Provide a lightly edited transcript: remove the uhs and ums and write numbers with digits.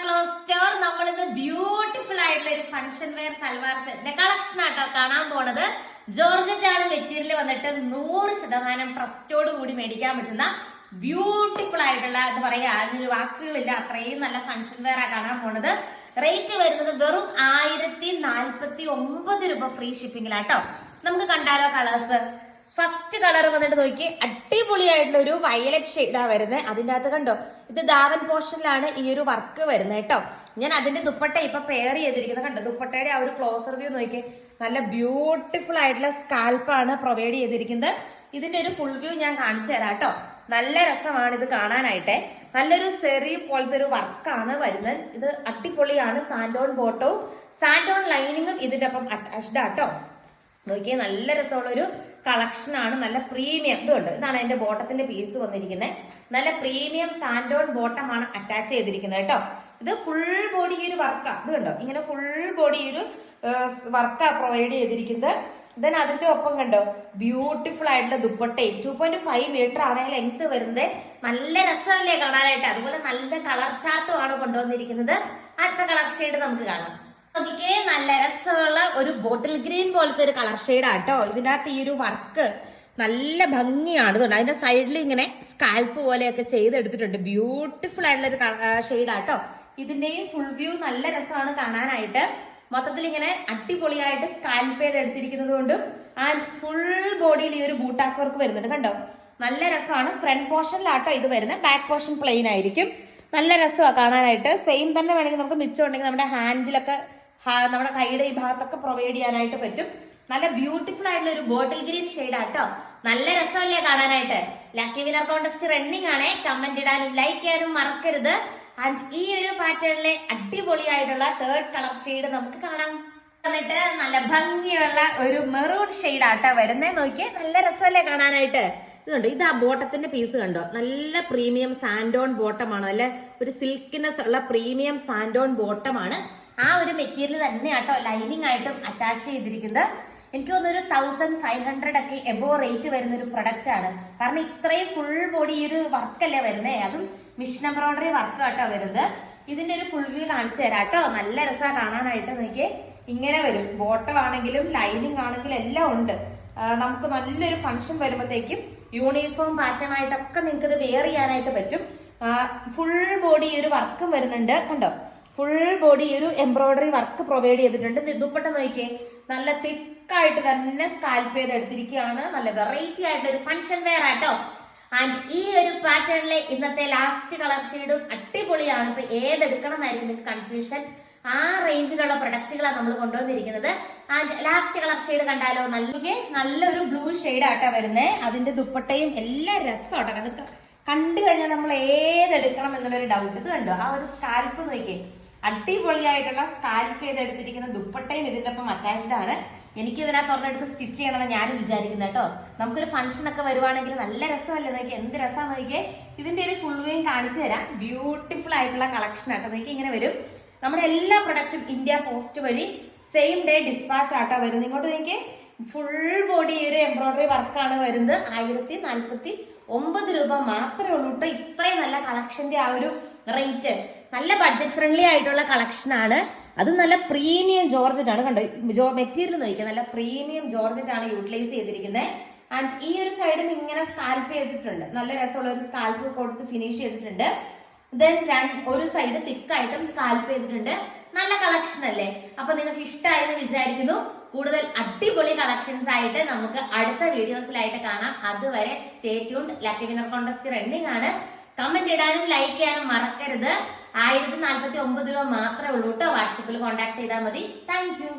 Close store. നമ്മളിന്ന് beautiful ആയിട്ടുള്ള ഒരു ഫംഗ്ഷൻ വെയർ സൽവാർ സെറ്റിന്റെ കളക്ഷൻ ആട്ടോ കാണാൻ പോണത്. ജോർജറ്റ് ആണ് മെറ്റീരിയൽ വന്നിട്ട് 100% ട്രസ്റ്റോട് കൂടി മേടിക്കാൻ പറ്റുന്ന ബ്യൂട്ടിഫുൾ ആയിട്ടുള്ള എന്താ പറയാ, അതിനൊരു വാക്കുകളില്ല, അത്രയും നല്ല ഫംഗ്ഷൻ വെയർ ആ കാണാൻ പോണത്. റേറ്റ് വരുന്നത് വെറും 1049 രൂപ ഫ്രീ ഷിപ്പിംഗിലാട്ടോ. നമുക്ക് കണ്ടാലോ കളേഴ്സ്. ഫസ്റ്റ് കളർ വന്നിട്ട് നോക്കി, അടിപൊളിയായിട്ടുള്ള ഒരു വയലറ്റ് ഷെയ്ഡാ വരുന്നത്. അതിൻ്റെ അകത്ത് കണ്ടോ, ഇത് ദാവൻ പോർഷനിലാണ് ഈ ഒരു വർക്ക് വരുന്നത് കേട്ടോ. ഞാൻ അതിന്റെ ദുപ്പട്ട ഇപ്പൊ പെയർ ചെയ്തിരിക്കുന്നത് കണ്ടോ. ദുപ്പട്ടയുടെ ആ ഒരു ക്ലോസർ വ്യൂ നോക്കി, നല്ല ബ്യൂട്ടിഫുൾ ആയിട്ടുള്ള സ്കാൽപ്പാണ് പ്രൊവൈഡ് ചെയ്തിരിക്കുന്നത്. ഇതിന്റെ ഒരു ഫുൾ വ്യൂ ഞാൻ കാണിച്ചു തരാം കേട്ടോ. നല്ല രസമാണ് ഇത് കാണാനായിട്ട്. നല്ലൊരു സെറി പോലത്തെ ഒരു വർക്കാണ് വരുന്നത്. ഇത് അടിപൊളിയാണ്. സാൻഡോൺ ബോട്ടവും സാൻഡോൺ ലൈനിങ്ങും ഇതിന്റെ ഒപ്പം അറ്റാച്ച്ഡ് ആട്ടോ. നോക്കിയേ, നല്ല രസമുള്ള ഒരു കളക്ഷൻ ആണ്. നല്ല പ്രീമിയം ഇതുണ്ട്. ഇതാണ് അതിന്റെ ബോട്ടത്തിന്റെ പീസ് വന്നിരിക്കുന്നത്. നല്ല പ്രീമിയം സാൻഡോൺ ബോട്ടമാണ് അറ്റാച്ച് ചെയ്തിരിക്കുന്നത് കേട്ടോ. ഇത് ഫുൾ ബോഡി ഒരു വർക്കാ. ഇത് കണ്ടോ, ഇങ്ങനെ ഫുൾ ബോഡി ഒരു വർക്കാ പ്രൊവൈഡ് ചെയ്തിരിക്കുന്നത്. ദെൻ അതിന്റെ ഒപ്പം കണ്ടോ ബ്യൂട്ടിഫുൾ ആയിട്ടുള്ള ദുപ്പട്ടയും 2.5 മീറ്റർ ആണ് ലെങ്ത് വരുന്നത്. നല്ല രസമല്ലേ കാണാനായിട്ട്. അതുപോലെ നല്ല കളർ ചാർട്ടും ആണ് കൊണ്ടുവന്നിരിക്കുന്നത്. അടുത്ത കളർ ഷെയ്ഡ് നമുക്ക് കാണാം. നോക്കിക്കേ, നല്ല രസമുള്ള ഒരു ബോട്ടിൽ ഗ്രീൻ പോലത്തെ ഒരു കളർ ഷെയ്ഡാട്ടോ. ഇതിൻ്റെ അകത്ത് ഈ ഒരു വർക്ക് നല്ല ഭംഗിയാണ്. ഇതുണ്ട്, അതിന്റെ സൈഡിൽ ഇങ്ങനെ സ്കാൽപ്പ് പോലെയൊക്കെ ചെയ്തെടുത്തിട്ടുണ്ട്. ബ്യൂട്ടിഫുൾ ആയിട്ടുള്ള ഒരു ഷെയ്ഡാട്ടോ. ഇതിന്റെയും ഫുൾ വ്യൂ നല്ല രസമാണ് കാണാനായിട്ട്. മൊത്തത്തിൽ ഇങ്ങനെ അടിപൊളിയായിട്ട് സ്കാൽപ്പ് ചെയ്തെടുത്തിരിക്കുന്നത് കൊണ്ടും ആൻഡ് ഫുൾ ബോഡിയിൽ ഈ ഒരു ബൂട്ടാസ് വർക്ക് വരുന്നുണ്ട് കണ്ടോ. നല്ല രസമാണ്. ഫ്രണ്ട് പോർഷനിലാട്ടോ ഇത് വരുന്നത്. ബാക്ക് പോർഷൻ പ്ലെയിൻ ആയിരിക്കും. നല്ല രസമാണ് കാണാനായിട്ട്. സെയിം തന്നെ വേണമെങ്കിൽ നമുക്ക് മിച്ചം ഉണ്ടെങ്കിൽ നമ്മുടെ ഹാൻഡിലൊക്കെ, നമ്മുടെ കൈയുടെ ഈ ഭാഗത്തൊക്കെ പ്രൊവൈഡ് ചെയ്യാനായിട്ട് പറ്റും. നല്ല ബ്യൂട്ടിഫുൾ ആയിട്ടുള്ള ഒരു ബോട്ടിൽ ഗ്രീൻ ഷെയ്ഡാട്ടോ. നല്ല രസമല്ലേ കാണാനായിട്ട്. ലക്കി വിനർ കോൺടെസ്റ്റ് റണ്ണിംഗ് ആണ്. കമന്റ് ഇടാനും ലൈക്ക് ചെയ്യാനും മറക്കരുത്. ആൻഡ് ഈ ഒരു പാറ്റേണിലെ അടിപൊളിയായിട്ടുള്ള തേർഡ് കളർ ഷെയ്ഡ് നമുക്ക് കാണാം. എന്നിട്ട് നല്ല ഭംഗിയുള്ള ഒരു മെറൂൺ ഷെയ്ഡാട്ടോ വരുന്നേ. നോക്കിയേ, നല്ല രസമല്ലേ കാണാനായിട്ട്. ഇത് കണ്ടോ, ഇത് ആ ബോട്ടത്തിന്റെ പീസ് കണ്ടോ. നല്ല പ്രീമിയം സാൻഡോൺ ബോട്ടമാണ്. നല്ല ഒരു സിൽക്കിനെസ് ഉള്ള പ്രീമിയം സാൻഡോൺ ബോട്ടമാണ്. ആ ഒരു മെറ്റീരിയൽ തന്നെയാട്ടോ ലൈനിങ് ആയിട്ടും അറ്റാച്ച് ചെയ്തിരിക്കുന്നത്. എനിക്ക് തോന്നുന്നു 1500 ഒക്കെ എബോ റേറ്റ് വരുന്ന ഒരു പ്രൊഡക്റ്റ് ആണ്. കാരണം ഇത്രയും ഫുൾ ബോഡി ഈ ഒരു വർക്കല്ലേ വരുന്നേ. അതും മിഷൻ എംബ്രോയിഡറി വർക്ക് ആട്ടോ വരുന്നത്. ഇതിന്റെ ഒരു ഫുൾ വ്യൂ കാണിച്ചു തരാം കേട്ടോ. നല്ല രസമാണ് കാണാനായിട്ട്. നോക്കിയേ, ഇങ്ങനെ വരും. ബോട്ടം ആണെങ്കിലും ലൈനിങ് ആണെങ്കിലും എല്ലാം ഉണ്ട്. നമുക്ക് നല്ലൊരു ഫംഗ്ഷൻ വരുമ്പോഴത്തേക്കും യൂണിഫോം പാറ്റേൺ ആയിട്ടൊക്കെ നിങ്ങൾക്ക് ഇത് വെയർ ചെയ്യാനായിട്ട് പറ്റും. ഫുൾ ബോഡി ഒരു വർക്കും വരുന്നുണ്ട് കണ്ടോ. ഫുൾ ബോഡി ഒരു എംബ്രോയിഡറി വർക്ക് പ്രൊവൈഡ് ചെയ്തിട്ടുണ്ട്. ദുപ്പട്ട നോക്കിയേ, നല്ല തിക്കായിട്ട് തന്നെ സ്കാൽപ്പ് ചെയ്ത് എടുത്തിരിക്കുകയാണ്. നല്ല വെറൈറ്റി ആയിട്ടുള്ള ഒരു ഫംഗ്ഷൻ വെയർ ആട്ടോ. ആൻഡ് ഈ ഒരു പാറ്റേണിലെ ഇന്നത്തെ ലാസ്റ്റ് കളർ ഷെയ്ഡും അടിപൊളിയാണ്. ഇപ്പൊ ഏതെടുക്കണം എന്നായിരിക്കും നിങ്ങൾക്ക് കൺഫ്യൂഷൻ. ആ റേഞ്ചിലുള്ള പ്രൊഡക്റ്റുകളാണ് നമ്മൾ കൊണ്ടുവന്നിരിക്കുന്നത്. ആൻഡ് ലാസ്റ്റ് കളർ ഷെയ്ഡ് കണ്ടാലോ. നല്ലൊരു ബ്ലൂ ഷെയ്ഡ് ആട്ടോ വരുന്നത്. അതിന്റെ ദുപ്പട്ടയും എല്ലാം രസമാട്ടോ. കണ്ടു കഴിഞ്ഞാൽ നമ്മൾ ഏതെടുക്കണം എന്നുള്ളൊരു ഡൗട്ട്. ഇത് കണ്ടോ, ആ ഒരു സ്കാൽപ്പ് നോക്കിയേ, അടിപൊളിയായിട്ടുള്ള സ്കാൽപ്പ് ചെയ്തെടുത്തിരിക്കുന്ന ദുപ്പട്ടയും ഇതിന്റെ ഒപ്പം അറ്റാച്ച്ഡ് ആണ്. എനിക്ക് ഇതിനകത്ത് ഒരെണ്ണെടുത്ത് സ്റ്റിച്ച് ചെയ്യണമെന്ന് ഞാനും വിചാരിക്കുന്നത് കേട്ടോ. നമുക്കൊരു ഫംഗ്ഷൻ ഒക്കെ വരുവാണെങ്കിൽ നല്ല രസമല്ലേ. നോക്കി എന്ത് രസമാണ് നോക്കിയേ. ഇതിന്റെ ഒരു ഫുൾ വേയും കാണിച്ചു തരാം. ബ്യൂട്ടിഫുൾ ആയിട്ടുള്ള കളക്ഷൻ ആട്ടോ. നോക്കി ഇങ്ങനെ വരും. നമ്മുടെ എല്ലാ പ്രൊഡക്റ്റും ഇന്ത്യ പോസ്റ്റ് വഴി സെയിം ഡേ ഡിസ്പാച്ച് ആട്ടോ വരുന്നത്. ഇങ്ങോട്ട് നോക്കി, ഫുൾ ബോഡി ഒരു എംബ്രോയിഡറി വർക്കാണ് വരുന്നത്. 1049 രൂപ മാത്രമേ ഉള്ളൂ കേട്ടോ. ഇത്രയും നല്ല കളക്ഷന്റെ ആ ഒരു റേറ്റ്. നല്ല ബഡ്ജറ്റ് ഫ്രണ്ട്ലി ആയിട്ടുള്ള കളക്ഷൻ ആണ്. അത് നല്ല പ്രീമിയം ജോർജറ്റ് ആണ് കണ്ടോ. മെറ്റീരിയൽ നോക്കിയാൽ നല്ല പ്രീമിയം ജോർജറ്റ് ആണ് യൂട്ടിലൈസ് ചെയ്തിരിക്കുന്നത്. ആൻഡ് ഈ ഒരു സൈഡും ഇങ്ങനെ സ്കാൽപ്പ് ചെയ്തിട്ടുണ്ട്. നല്ല രസമുള്ള ഒരു സ്കാൽപ്പ് കൊടുത്ത് ഫിനിഷ് ചെയ്തിട്ടുണ്ട്. ദെൻ ഒരു സൈഡ് തിക്കായിട്ടും സ്കാൽപ്പ് ചെയ്തിട്ടുണ്ട്. നല്ല കളക്ഷൻ അല്ലേ. അപ്പൊ നിങ്ങൾക്ക് ഇഷ്ടമായെന്ന് വിചാരിക്കുന്നു. കൂടുതൽ അടിപൊളി കളക്ഷൻസ് ആയിട്ട് നമുക്ക് അടുത്ത വീഡിയോസിലായിട്ട് കാണാം. അതുവരെ stay tuned. Lucky winner contest running ആണ്. കമന്റ് ഇടാനും ലൈക്ക് ചെയ്യാനും മറക്കരുത്. 1049 രൂപ മാത്രമേ ഉള്ളൂ കേട്ടോ. വാട്സപ്പിൽ കോൺടാക്ട് ചെയ്താൽ മതി. Thank you.